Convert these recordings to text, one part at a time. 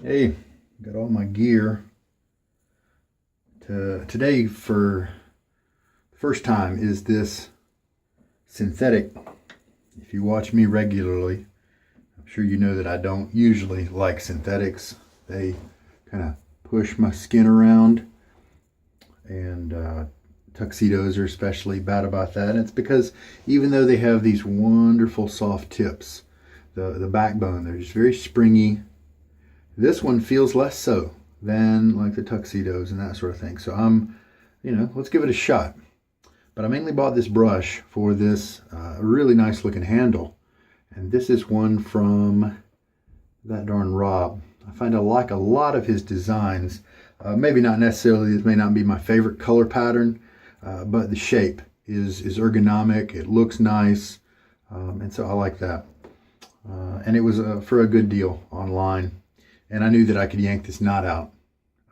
Hey, got all my gear today for the first time is this synthetic. If you watch me regularly, I'm sure you know that I don't usually like synthetics. They kind of push my skin around, and tuxedos are especially bad about that. And it's because even though they have these wonderful soft tips, the backbone, they're just very springy. This one feels less so than like the tuxedos and that sort of thing. So let's give it a shot. But I mainly bought this brush for this really nice looking handle. And this is one from that darn Rob. I find I like a lot of his designs. Maybe not necessarily, this may not be my favorite color pattern, but the shape is ergonomic. It looks nice. And so I like that. And it was for a good deal online. And I knew that I could yank this knot out.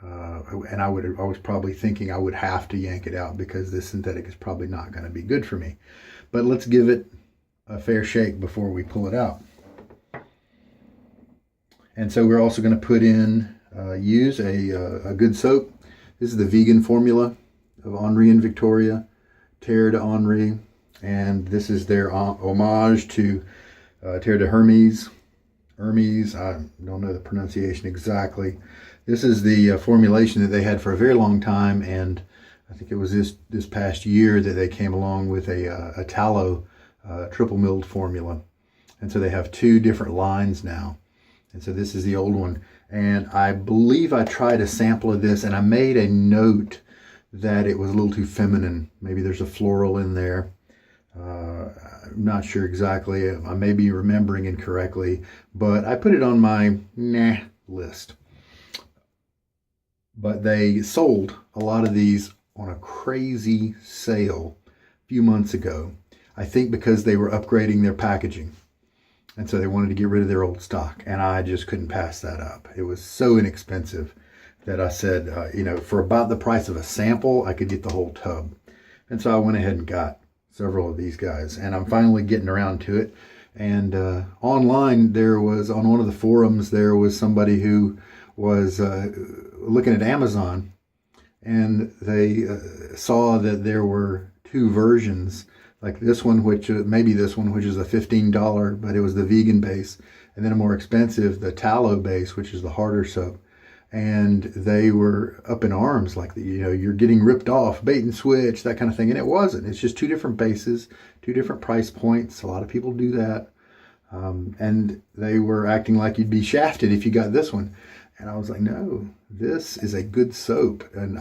And I was probably thinking I would have to yank it out because this synthetic is probably not going to be good for me. But let's give it a fair shake before we pull it out. And so we're also going to put in, use a good soap. This is the vegan formula of Henri and Victoria, Terre de Henri. And this is their homage to Terre de Hermes. Hermes, I don't know the pronunciation exactly. This is the formulation that they had for a very long time, and I think it was this past year that they came along with a tallow triple milled formula. And so they have two different lines now. And so this is the old one. And I believe I tried a sample of this, and I made a note that it was a little too feminine. Maybe there's a floral in there. I'm not sure exactly. I may be remembering incorrectly, but I put it on my nah list. But they sold a lot of these on a crazy sale a few months ago. I think because they were upgrading their packaging. And so they wanted to get rid of their old stock. And I just couldn't pass that up. It was so inexpensive that I said, for about the price of a sample, I could get the whole tub. And so I went ahead and got several of these guys, and I'm finally getting around to it. And online, on one of the forums, there was somebody who was looking at Amazon, and they saw that there were two versions, like this one, which is a $15, but it was the vegan base, and then a more expensive, the tallow base, which is the harder soap. And they were up in arms, like, you're getting ripped off, bait and switch, that kind of thing. And it wasn't. It's just two different bases, two different price points. A lot of people do that. And they were acting like you'd be shafted if you got this one. And I was like, no, this is a good soap. And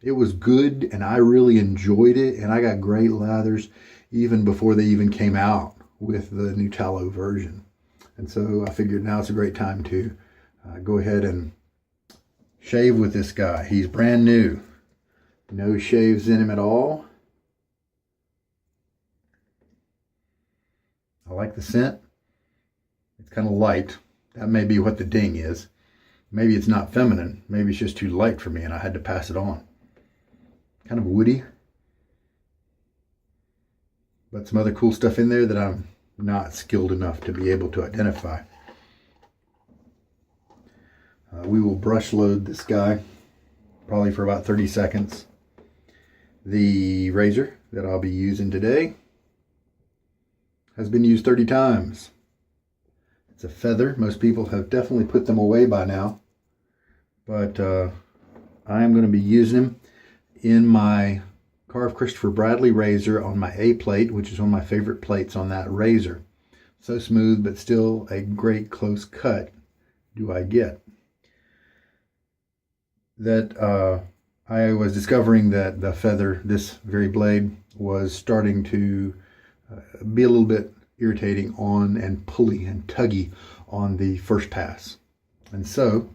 it was good, and I really enjoyed it. And I got great lathers even before they even came out with the new tallow version. And so I figured now it's a great time to go ahead and shave with this guy. He's brand new. No shaves in him at all. I like the scent. It's kind of light. That may be what the ding is. Maybe it's not feminine. Maybe it's just too light for me and I had to pass it on. Kind of woody. But some other cool stuff in there that I'm not skilled enough to be able to identify. We will brush load this guy probably for about 30 seconds. The razor that I'll be using today has been used 30 times. It's a feather. Most people have definitely put them away by now. But I am going to be using them in my carved Christopher Bradley razor on my A plate, which is one of my favorite plates on that razor. So smooth, but still a great close cut do I get. That I was discovering that the feather, this very blade, was starting to be a little bit irritating on and pulley and tuggy on the first pass. And so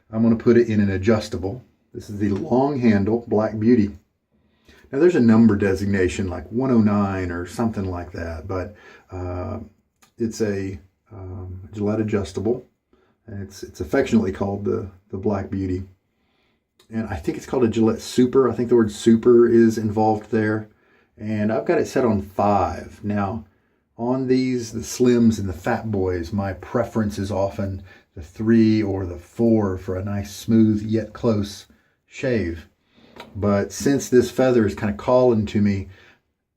I'm going to put it in an adjustable. This is the long handle Black Beauty. Now there's a number designation like 109 or something like that, but it's a Gillette adjustable, and it's affectionately called the Black Beauty. And I think it's called a Gillette Super. I think the word super is involved there. And I've got it set on 5. Now, On these, the slims and the fat boys, my preference is often the 3 or the 4 for a nice smooth yet close shave. But since this feather is kind of calling to me,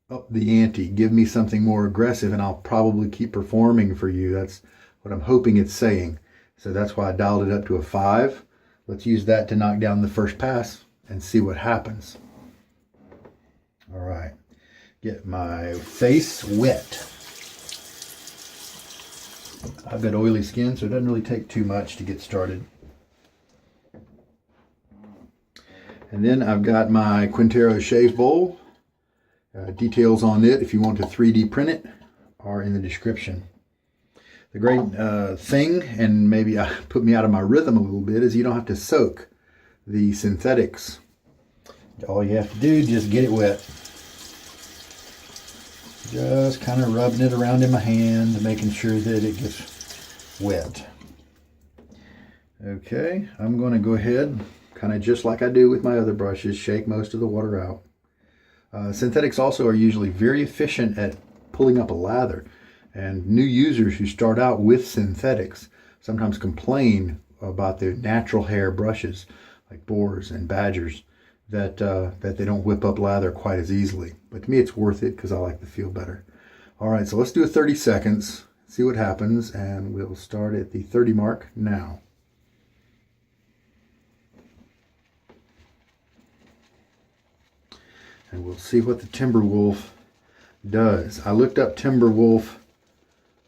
up the ante, give me something more aggressive and I'll probably keep performing for you. That's what I'm hoping it's saying. So that's why I dialed it up to a 5. Let's use that to knock down the first pass and see what happens. All right, get my face wet. I've got oily skin, so it doesn't really take too much to get started. And then I've got my Quintero shave bowl. Details on it, if you want to 3D print it, are in the description. The great thing, and maybe put me out of my rhythm a little bit, is you don't have to soak the synthetics. All you have to do is just get it wet. Just kind of rubbing it around in my hand, making sure that it gets wet. Okay, I'm going to go ahead, kind of just like I do with my other brushes, shake most of the water out. Synthetics also are usually very efficient at pulling up a lather, and new users who start out with synthetics sometimes complain about their natural hair brushes like boars and badgers that they don't whip up lather quite as easily. But to me it's worth it because I like to feel better. All right, so let's do a 30 seconds, see what happens, and we'll start at the 30 mark now. And we'll see what the Timberwolf does. I looked up Timberwolf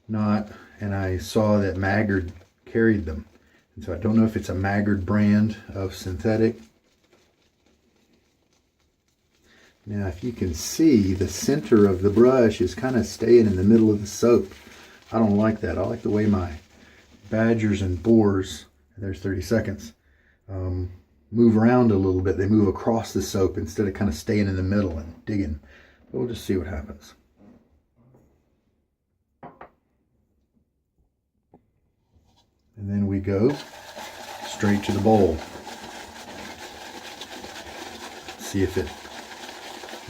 knot and I saw that Maggard carried them. And so I don't know if it's a Maggard brand of synthetic. Now if you can see, the center of the brush is kind of staying in the middle of the soap. I don't like that. I like the way my badgers and boars, and there's 30 seconds, move around a little bit. They move across the soap instead of kind of staying in the middle and digging. But we'll just see what happens. And then we go straight to the bowl. See if it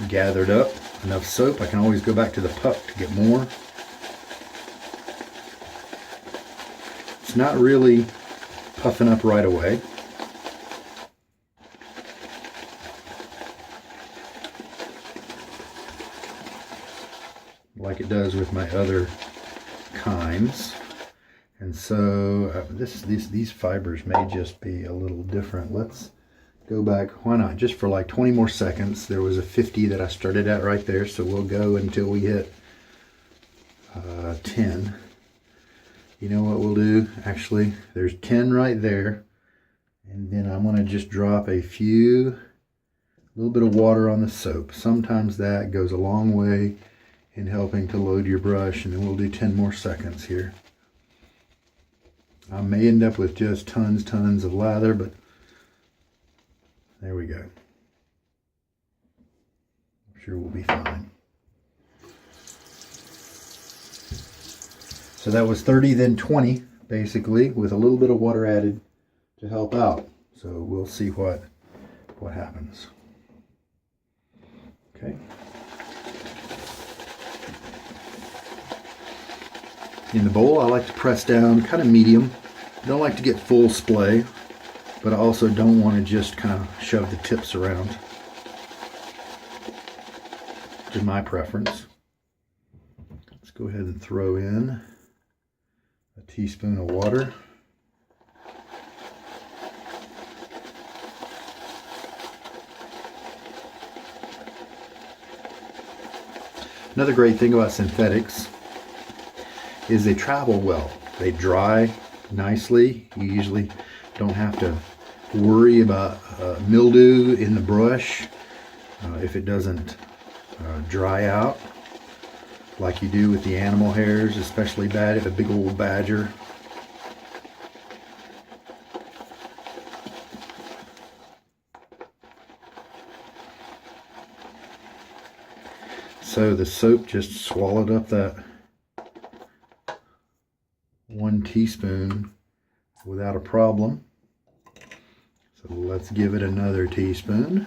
gathered up enough soap. I can always go back to the puck to get more. It's not really puffing up right away. Like it does with my other kinds. And so these fibers may just be a little different. Let's go back. Why not? Just for like 20 more seconds. There was a 50 that I started at right there, so we'll go until we hit 10. You know what we'll do? Actually, there's 10 right there. And then I'm going to just drop a little bit of water on the soap. Sometimes that goes a long way in helping to load your brush, and then we'll do 10 more seconds here. I may end up with just tons of lather, but there we go. I'm sure we'll be fine. So that was 30, then 20, basically, with a little bit of water added to help out. So we'll see what happens. Okay. In the bowl, I like to press down kind of medium. I don't like to get full splay, but I also don't want to just kind of shove the tips around. Which is my preference. Let's go ahead and throw in a teaspoon of water. Another great thing about synthetics is they travel well. They dry nicely. You usually don't have to worry about mildew in the brush if it doesn't dry out like you do with the animal hairs, especially bad if a big old badger. So the soap just swallowed up that 1 teaspoon without a problem. So let's give it another teaspoon.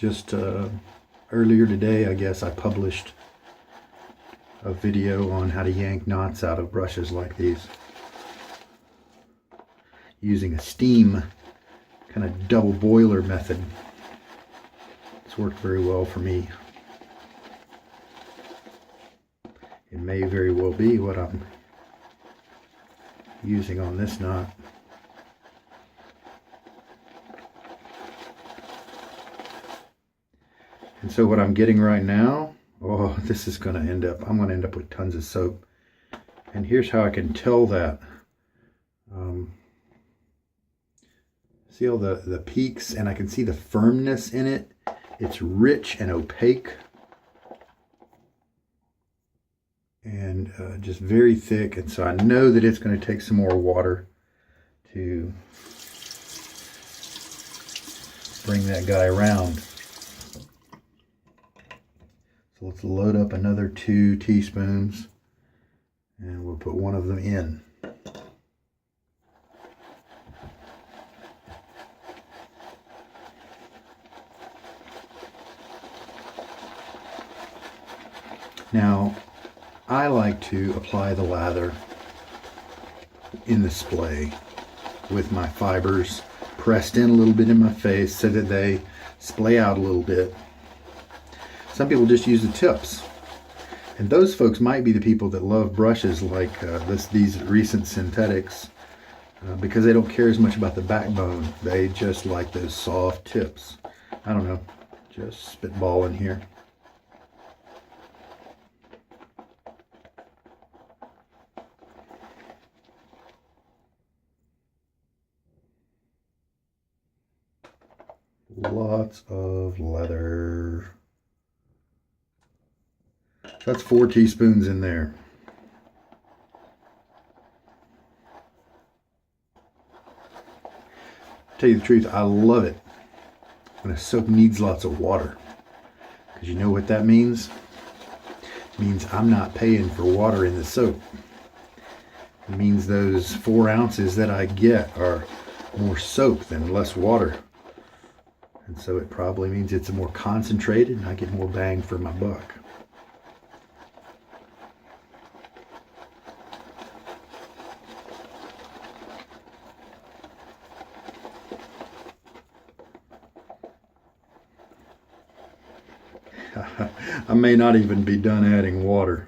Just earlier today, I guess, I published a video on how to yank knots out of brushes like these using a steam kind of double boiler method. It's worked very well for me. It may very well be what I'm using on this knot. And so what I'm getting right now, oh, this is going to end up, I'm going to end up with tons of soap. And here's how I can tell that. See all the peaks, and I can see the firmness in it. It's rich and opaque. And just very thick. And so I know that it's going to take some more water to bring that guy around. So let's load up another 2 teaspoons, and we'll put one of them in. Now, I like to apply the lather in the splay with my fibers pressed in a little bit in my face so that they splay out a little bit. Some people just use the tips. And those folks might be the people that love brushes like these recent synthetics because they don't care as much about the backbone. They just like those soft tips. I don't know, just spitballing here. Lots of leather. That's 4 teaspoons in there. To tell you the truth, I love it when a soap needs lots of water. Because you know what that means? It means I'm not paying for water in the soap. It means those 4 ounces that I get are more soap than less water. And so it probably means it's more concentrated and I get more bang for my buck. I may not even be done adding water.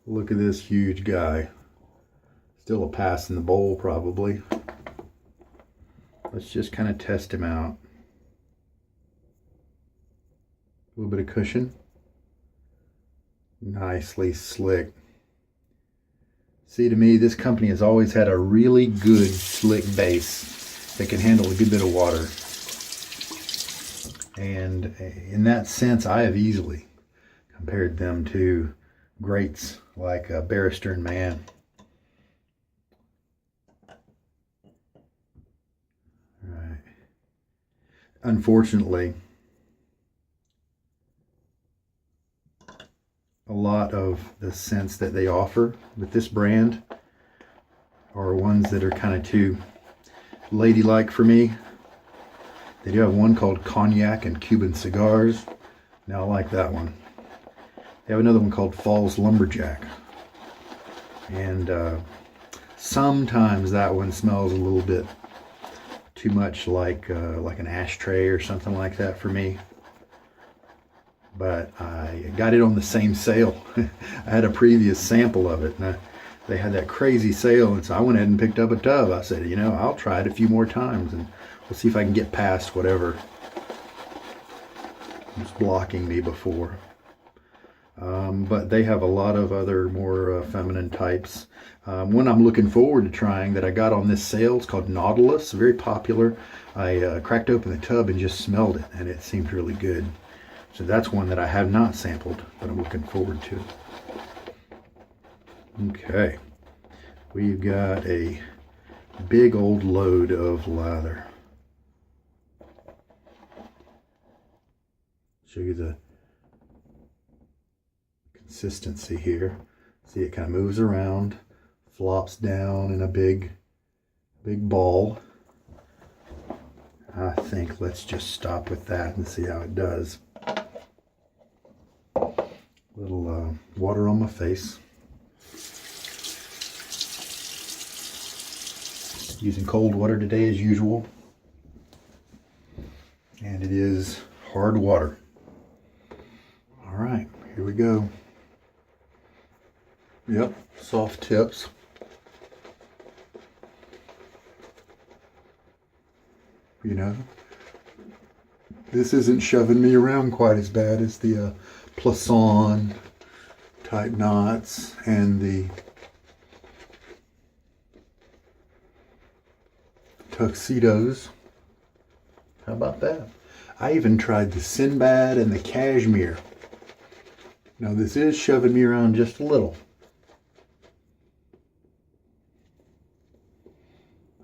Look at this huge guy. Still a pass in the bowl probably. Let's just kind of test him out. A little bit of cushion. Nicely slick. See, to me, this company has always had a really good slick base that can handle a good bit of water. And in that sense, I have easily compared them to greats like Barrister and Mann. All right. Unfortunately, a lot of the scents that they offer with this brand are ones that are kind of too ladylike for me. They do have one called Cognac and Cuban Cigars. Now I like that one. They have another one called Falls Lumberjack. And sometimes that one smells a little bit too much like an ashtray or something like that for me. But I got it on the same sale. I had a previous sample of it, and they had that crazy sale, and so I went ahead and picked up a tub. I said, you know, I'll try it a few more times, and we'll see if I can get past whatever was blocking me before. But they have a lot of other more feminine types. One I'm looking forward to trying that I got on this sale is called Nautilus, very popular. I cracked open the tub and just smelled it, and it seemed really good. So that's one that I have not sampled, but I'm looking forward to. Okay, we've got a big old load of lather. Show you the consistency here. See, it kind of moves around, flops down in a big ball. I think let's just stop with that and see how it does. Little water on my face. Using cold water today as usual. And it is hard water. All right, here we go. Yep, soft tips. You know, this isn't shoving me around quite as bad as the Plasson type knots and the tuxedos. How about that? I even tried the Sinbad and the Cashmere. Now this is shoving me around just a little.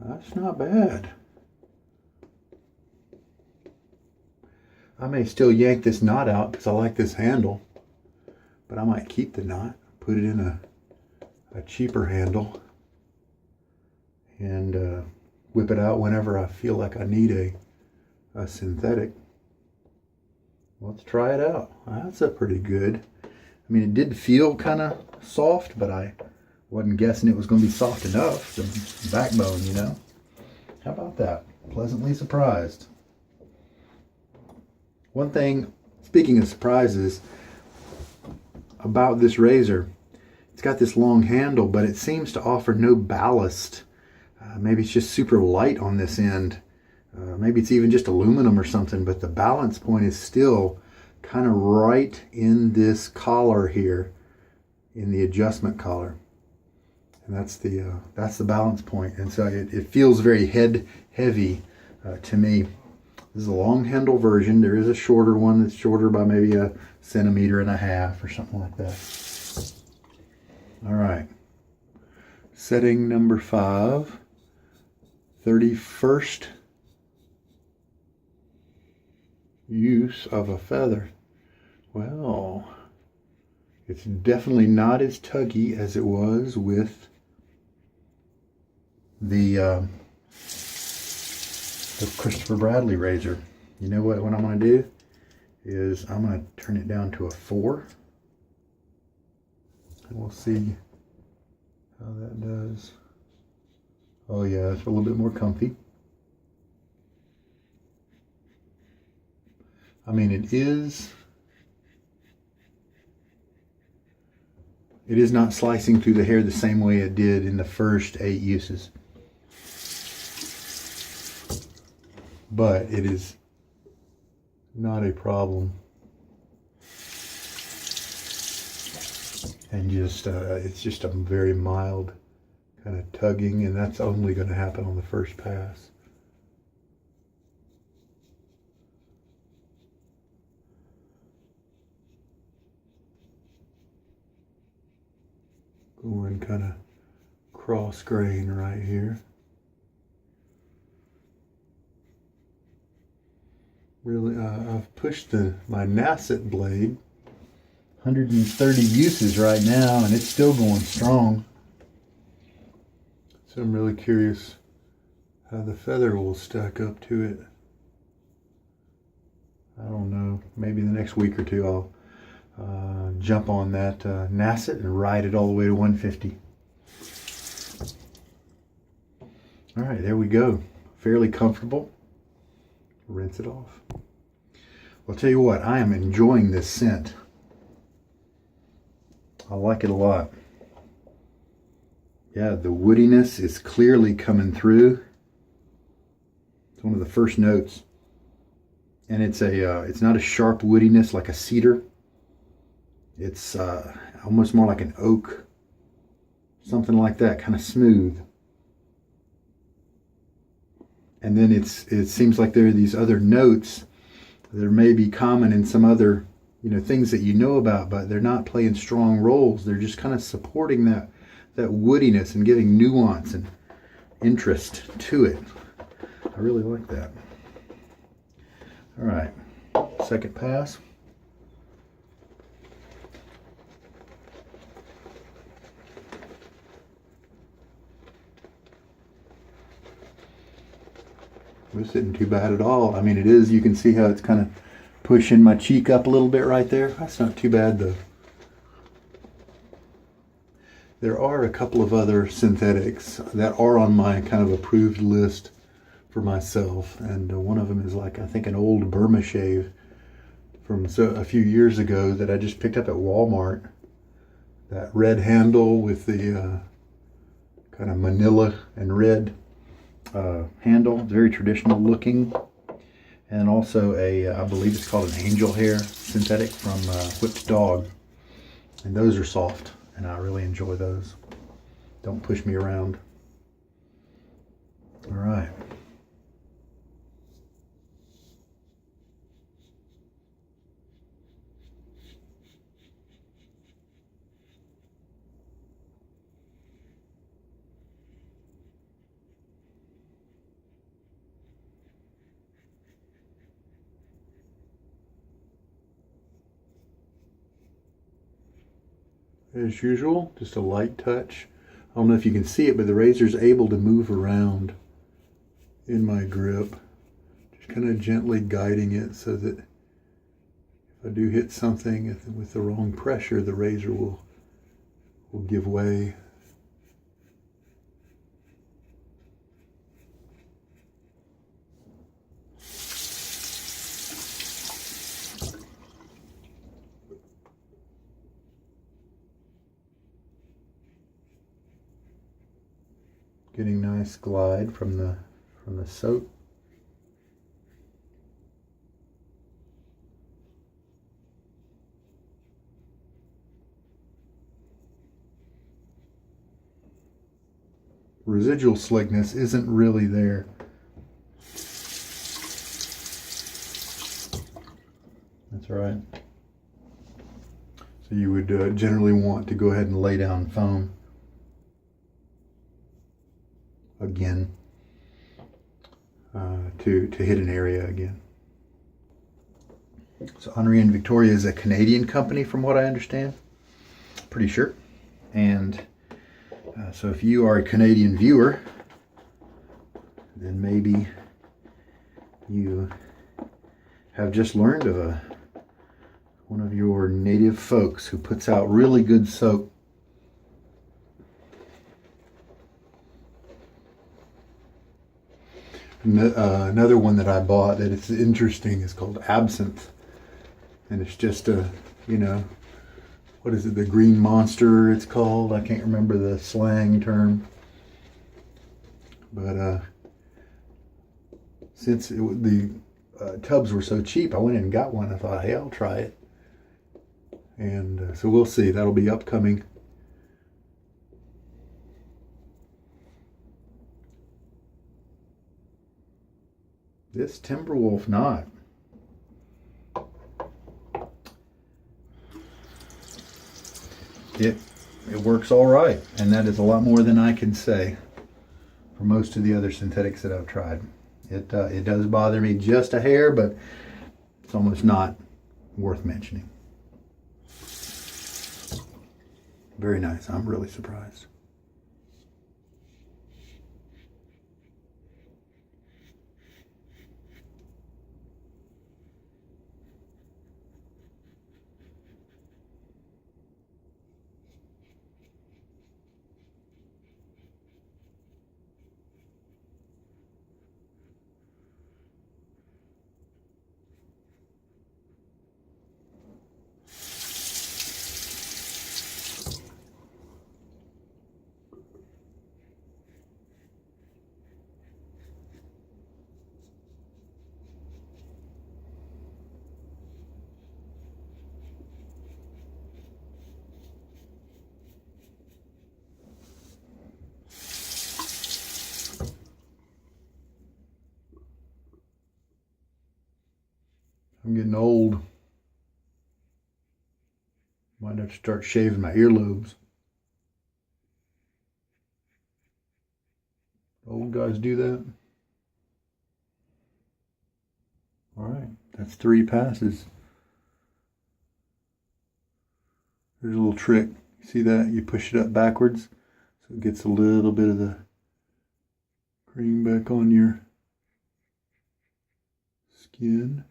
That's not bad. I may still yank this knot out because I like this handle, but I might keep the knot, put it in a cheaper handle, and whip it out whenever I feel like I need a synthetic. Let's try it out. That's a pretty good. I mean, it did feel kind of soft, but I wasn't guessing it was going to be soft enough. Some backbone, you know. How about that? Pleasantly surprised. One thing, speaking of surprises, about this razor, it's got this long handle, but it seems to offer no ballast. Maybe it's just super light on this end. Maybe it's even just aluminum or something, but the balance point is still kind of right in this collar here, in the adjustment collar. And that's the balance point. And so it feels very head heavy to me. This is a long handle version. There is a shorter one that's shorter by maybe 1.5 centimeters or something like that. All right. Setting number 5. 31st use of a feather. Well, it's definitely not as tuggy as it was with the Christopher Bradley razor. You know what I'm going to do is I'm going to turn it down to a 4. And we'll see how that does. Oh yeah, it's a little bit more comfy. I mean, it is not slicing through the hair the same way it did in the first 8 uses. But it is not a problem. And just it's just a very mild kind of tugging, and that's only going to happen on the first pass. Going kind of cross grain right here. Really, I've pushed my Nasset blade 130 uses right now, and it's still going strong. So I'm really curious how the feather will stack up to it. I don't know. Maybe the next week or two I'll jump on that Nasset and ride it all the way to 150. All right, there we go. Fairly comfortable. Rinse it off. Well, I'll tell you what, I am enjoying this scent. I like it a lot. Yeah, the woodiness is clearly coming through. It's one of the first notes. And it's not a sharp woodiness like a cedar. It's almost more like an oak. Something like that, kind of smooth. And then it seems like there are these other notes that may be common in some other, things that you know about, but they're not playing strong roles. They're just kind of supporting that woodiness and giving nuance and interest to it. I really like that. All right, second pass. This isn't too bad at all. I mean, it is. You can see how it's kind of pushing my cheek up a little bit right there. That's not too bad, though. There are a couple of other synthetics that are on my kind of approved list for myself. And one of them is like, I think, an old Burma shave from a few years ago that I just picked up at Walmart. That red handle with the kind of manila and red handle, very traditional looking, and also I believe it's called an angel hair synthetic from Whipped Dog, and those are soft, and I really enjoy those. Don't push me around. All right. As usual, just a light touch. I don't know if you can see it, but the razor's able to move around in my grip. Just kind of gently guiding it so that if I do hit something with the wrong pressure, the razor will give way. Getting nice glide from the soap. Residual slickness isn't really there. That's right. So you would generally want to go ahead and lay down foam again to hit an area again. So Henri and Victoria is a Canadian company from what I understand. Pretty sure. And so if you are a Canadian viewer, then maybe you have just learned of one of your native folks who puts out really good soap. Another one that I bought that it's interesting is called Absinthe, and it's just a, what is it, the green monster it's called? I can't remember the slang term, but since the tubs were so cheap, I went in and got one. I thought, hey, I'll try it, and so we'll see. That'll be upcoming. This Timberwolf knot. It works all right, and that is a lot more than I can say for most of the other synthetics that I've tried. It does bother me just a hair, but it's almost not worth mentioning. Very nice. I'm really surprised. I'm getting old. Might have to start shaving my earlobes. Old guys do that. All right, that's 3 passes. There's a little trick. You see that? You push it up backwards so it gets a little bit of the cream back on your Again,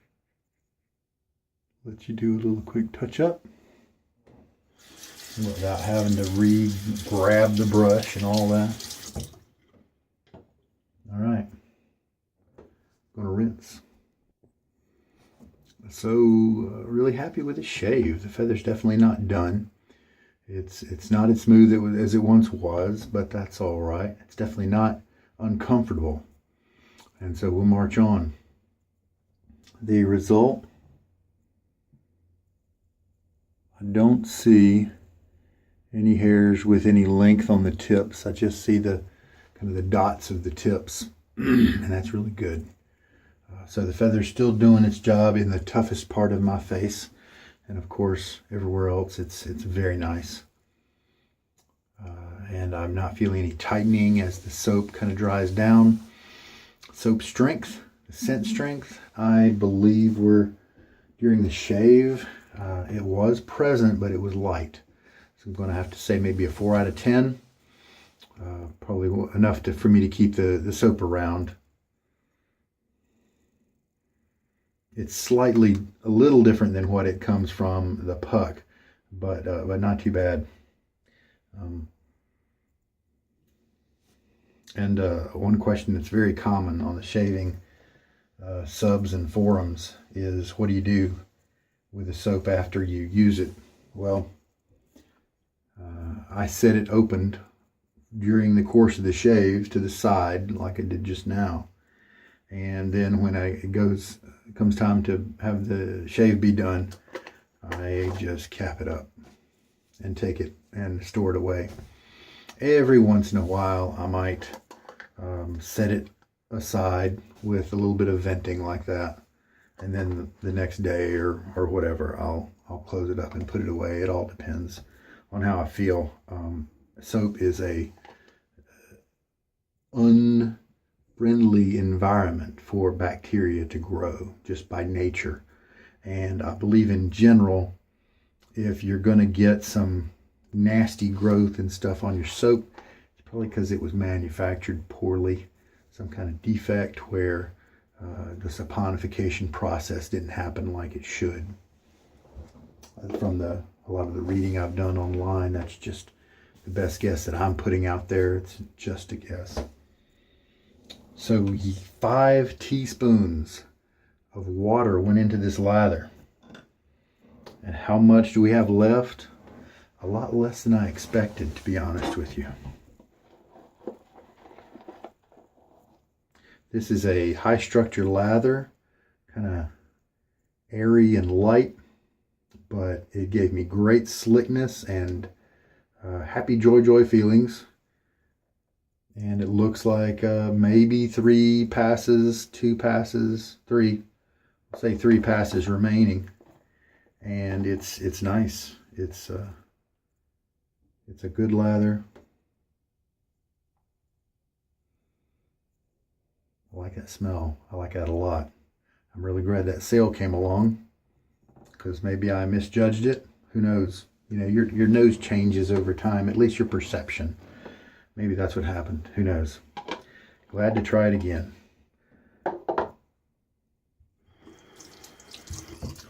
let you do a little quick touch up without having to re-grab the brush and all that. All right, gonna rinse. So really happy with the shave. The feather's definitely not done. It's not as smooth as it once was, but that's all right. It's definitely not uncomfortable. And so we'll march on. The result, I don't see any hairs with any length on the tips. I just see the kind of the dots of the tips, and that's really good. So the feather's still doing its job in the toughest part of my face, and of course everywhere else it's very nice. And I'm not feeling any tightening as the soap kind of dries down. Soap strength, the scent strength, I believe during the shave, it was present, but it was light. So I'm going to have to say maybe a 4 out of 10. Probably enough for me to keep the soap around. It's a little different than what it comes from the puck, but not too bad. And one question that's very common on the shaving subs and forums is, what do you do with the soap after you use it? Well, I set it opened during the course of the shave to the side like I did just now. And then when it comes time to have the shave be done, I just cap it up and take it and store it away. Every once in a while, I might set it aside with a little bit of venting like that, and then the next day or whatever, I'll close it up and put it away. It all depends on how I feel. Soap is a unfriendly environment for bacteria to grow just by nature, and I believe in general, if you're going to get some nasty growth and stuff on your soap, it's probably because it was manufactured poorly, some kind of defect where the saponification process didn't happen like it should. From a lot of the reading I've done online, that's just the best guess that I'm putting out there. It's just a guess. So 5 teaspoons of water went into this lather. And how much do we have left? A lot less than I expected, to be honest with you. This is a high structure lather, kind of airy and light, but it gave me great slickness and happy joy feelings. And it looks like maybe 3 passes, 2 passes, 3. I'll say 3 passes remaining, and it's nice. It's a good lather. I like that smell. I like that a lot. I'm really glad that sale came along, because maybe I misjudged it. Who knows? You know, your nose changes over time, at least your perception. Maybe that's what happened. Who knows? Glad to try it again.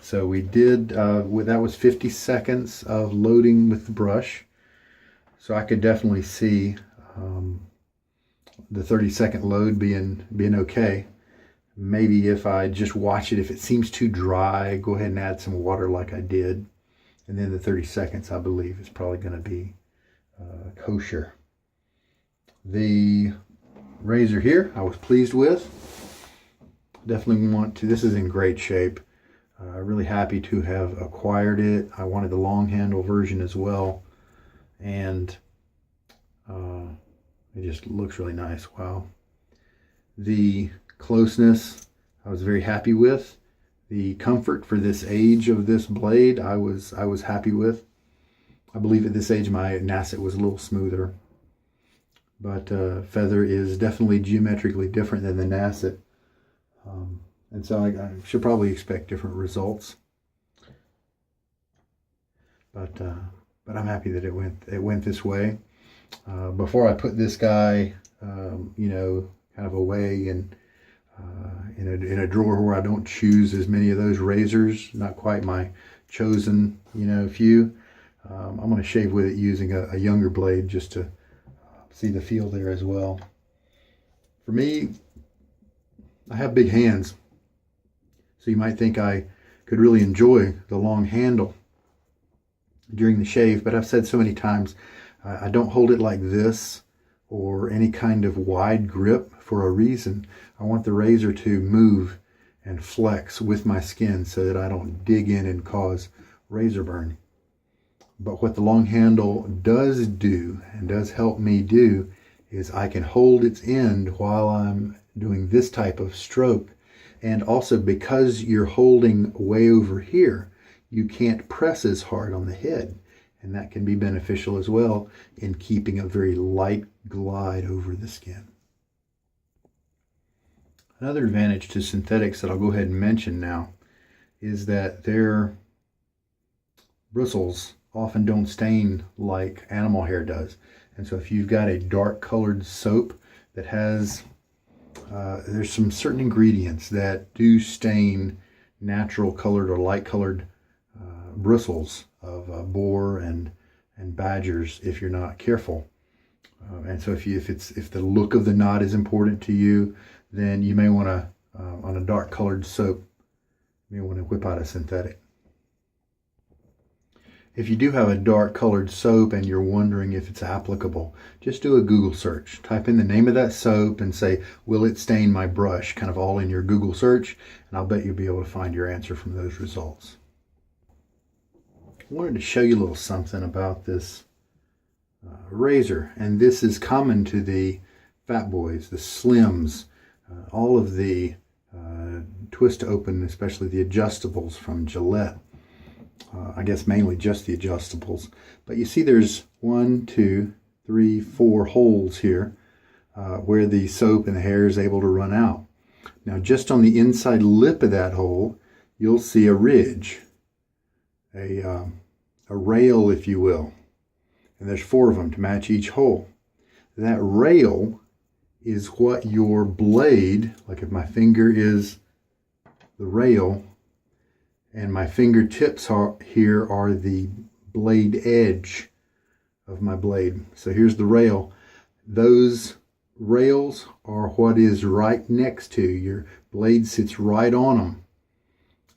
So we did, that was 50 seconds of loading with the brush. So I could definitely see the 30-second load being okay. Maybe if I just watch it, if it seems too dry, go ahead and add some water like I did. And then the 30 seconds, I believe, is probably going to be kosher. The razor here, I was pleased with. Definitely want to, this is in great shape. Really happy to have acquired it. I wanted the long handle version as well. And it just looks really nice. Wow. The closeness, I was very happy with. The comfort for this age of this blade, I was happy with. I believe at this age my Nasset was a little smoother. But feather is definitely geometrically different than the Nasset. And so I should probably expect different results. But I'm happy that it went this way. Before I put this guy, you know, kind of away and in a drawer where I don't choose as many of those razors, not quite my chosen, few. I'm going to shave with it using a younger blade just to see the feel there as well. For me, I have big hands, so you might think I could really enjoy the long handle during the shave, but I've said so many times, I don't hold it like this or any kind of wide grip for a reason. I want the razor to move and flex with my skin so that I don't dig in and cause razor burn. But what the long handle does do, and does help me do, is I can hold its end while I'm doing this type of stroke. And also, because you're holding way over here, you can't press as hard on the head. And that can be beneficial as well in keeping a very light glide over the skin. Another advantage to synthetics that I'll go ahead and mention now is that their bristles often don't stain like animal hair does. And so if you've got a dark colored soap that has, there's some certain ingredients that do stain natural colored or light colored bristles of boar and badgers if you're not careful. And so if the look of the knot is important to you, then you may want to, on a dark colored soap, you may want to whip out a synthetic. If you do have a dark colored soap and you're wondering if it's applicable, just do a Google search. Type in the name of that soap and say, will it stain my brush? Kind of all in your Google search, and I'll bet you'll be able to find your answer from those results. I wanted to show you a little something about this razor, and this is common to the fat boys, the slims, all of the twist open, especially the adjustables from Gillette. I guess mainly just the adjustables. But you see there's 1, 2, 3, 4 holes here where the soap and the hair is able to run out. Now just on the inside lip of that hole, you'll see a ridge, a rail, if you will. And there's 4 of them to match each hole. That rail is what your blade, like if my finger is the rail, and my fingertips here are the blade edge of my blade. So here's the rail. Those rails are what is right next to your blade, sits right on them.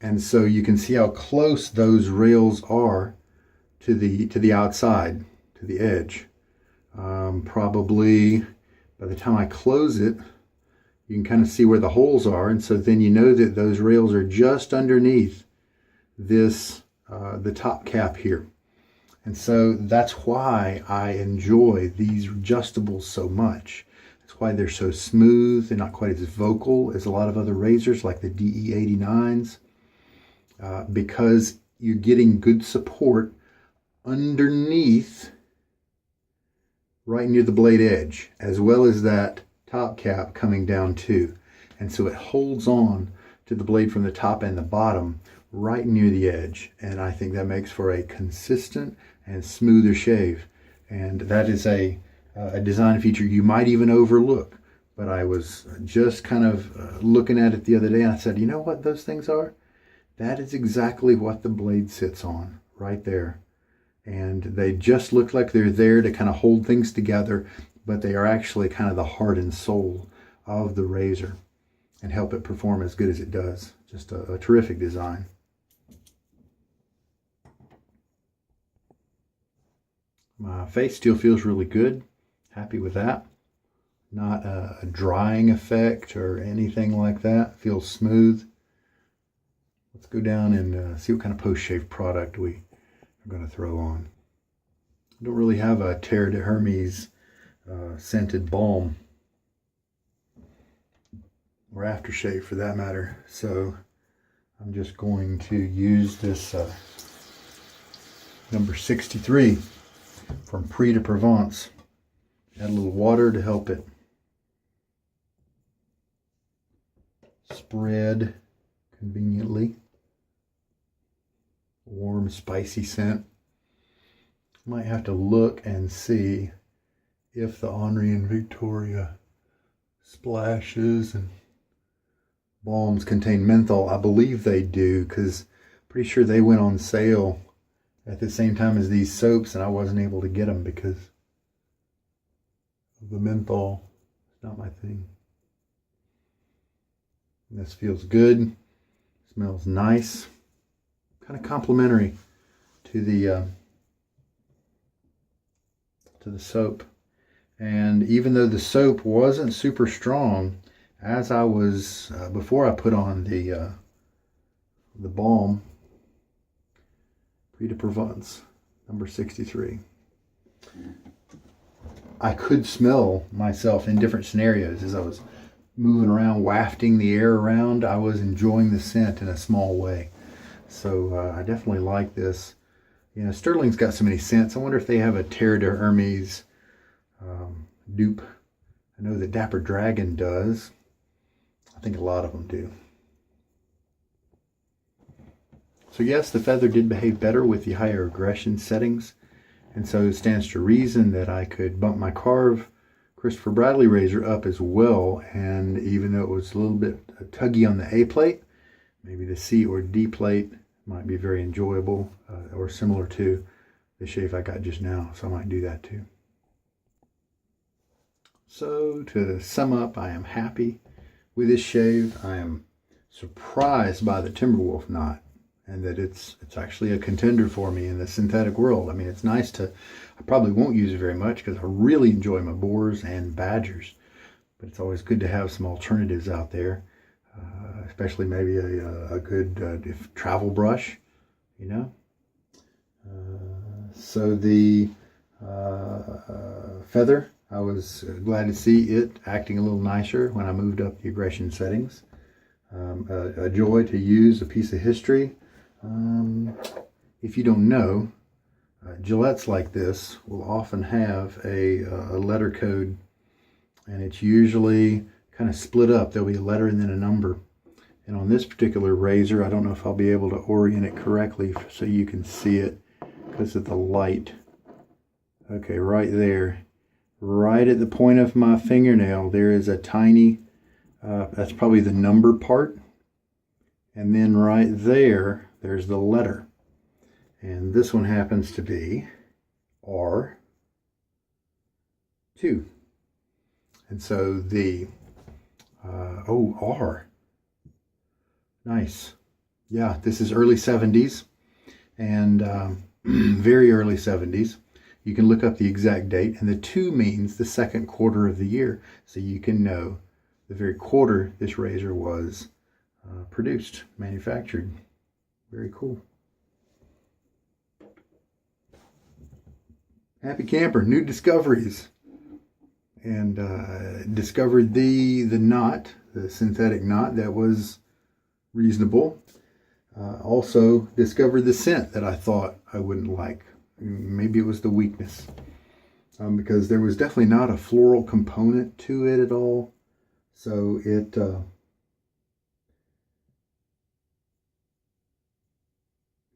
And so you can see how close those rails are to the outside, to the edge. Probably by the time I close it, you can kind of see where the holes are. And so then you know that those rails are just underneath this the top cap here. And so that's why I enjoy these adjustables so much. That's why they're so smooth. They're not quite as vocal as a lot of other razors like the DE89s, because you're getting good support underneath, right near the blade edge, as well as that top cap coming down too. And so it holds on to the blade from the top and the bottom right near the edge, and I think that makes for a consistent and smoother shave. And that is a design feature you might even overlook, but I was just kind of looking at it the other day, and I said, you know what those things are? That is exactly what the blade sits on right there. And they just look like they're there to kind of hold things together, but they are actually kind of the heart and soul of the razor and help it perform as good as it does. Just a terrific design. My face still feels really good. Happy with that. Not a drying effect or anything like that. Feels smooth. Let's go down and see what kind of post-shave product we are going to throw on. I don't really have a Terre de Hermes scented balm, or aftershave for that matter. So I'm just going to use this number 63 from Provence. Add a little water to help it spread conveniently. Warm, spicy scent. Might have to look and see if the Henri and Victoria splashes and balms contain menthol. I believe they do, because pretty sure they went on sale at the same time as these soaps, and I wasn't able to get them because of the menthol. It's not my thing. And this feels good. Smells nice. Kind of complimentary to the soap. And even though the soap wasn't super strong, as I was before I put on the balm, Prix de Provence, number 63, I could smell myself in different scenarios as I was moving around, wafting the air around. I was enjoying the scent in a small way. So I definitely like this. You know, Sterling's got so many scents. I wonder if they have a Terre de Hermes dupe. I know that Dapper Dragon does. I think a lot of them do. So yes, the feather did behave better with the higher aggression settings. And so it stands to reason that I could bump my Carve Christopher Bradley razor up as well. And even though it was a little bit tuggy on the A plate, maybe the C or D plate might be very enjoyable or similar to the shave I got just now. So I might do that too. So to sum up, I am happy with this shave. I am surprised by the Timberwolf knot, and that it's actually a contender for me in the synthetic world. I mean, it's nice to, I probably won't use it very much because I really enjoy my boars and badgers, but it's always good to have some alternatives out there, especially maybe a good travel brush, you know. So the feather, I was glad to see it acting a little nicer when I moved up the aggression settings. A joy to use, a piece of history. If you don't know, Gillettes like this will often have a letter code, and it's usually kind of split up. There'll be a letter and then a number. And on this particular razor, I don't know if I'll be able to orient it correctly so you can see it because of the light. Okay, right there, right at the point of my fingernail, there is a tiny, that's probably the number part. And then right there, there's the letter. And this one happens to be R2. And so the, R. Nice. Yeah, this is early 70s and very early 70s. You can look up the exact date, and the 2 means the second quarter of the year. So you can know the very quarter this razor was produced, manufactured. Very cool. Happy camper, new discoveries. And discovered the knot, the synthetic knot that was reasonable. Also discovered the scent that I thought I wouldn't like. Maybe it was the weakness. Because there was definitely not a floral component to it at all. So it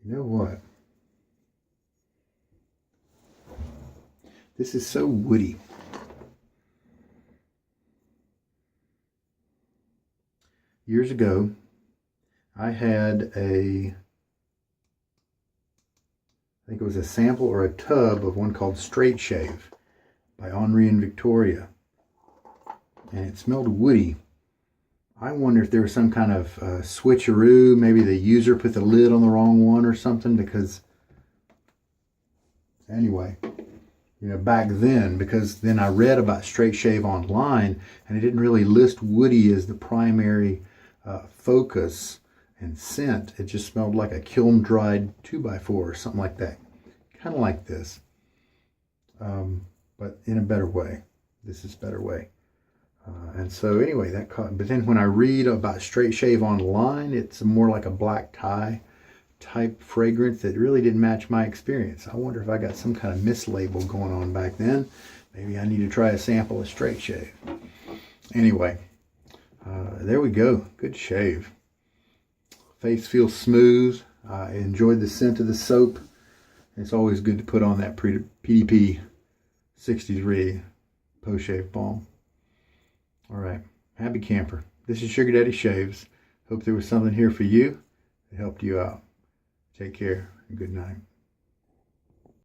you know what? This is so woody. Years ago, I had I think it was a sample or a tub of one called Straight Shave by Henri and Victoria. And it smelled woody. I wonder if there was some kind of switcheroo. Maybe the user put the lid on the wrong one or something, because anyway, you know, back then, because then I read about Straight Shave online, and it didn't really list woody as the primary focus and scent. It just smelled like a kiln dried 2x4 or something like that, kind of like this, but in a better way. This is a better way. And so anyway, that caught. But then when I read about Straight Shave online, it's more like a black tie type fragrance that really didn't match my experience. I wonder if I got some kind of mislabel going on back then. Maybe I need to try a sample of Straight Shave. Anyway, there we go. Good shave. Face feels smooth. I enjoyed the scent of the soap. It's always good to put on that PDP 63 post-shave balm. All right, happy camper. This is Sugar Daddy Shaves. Hope there was something here for you that helped you out. Take care and good night.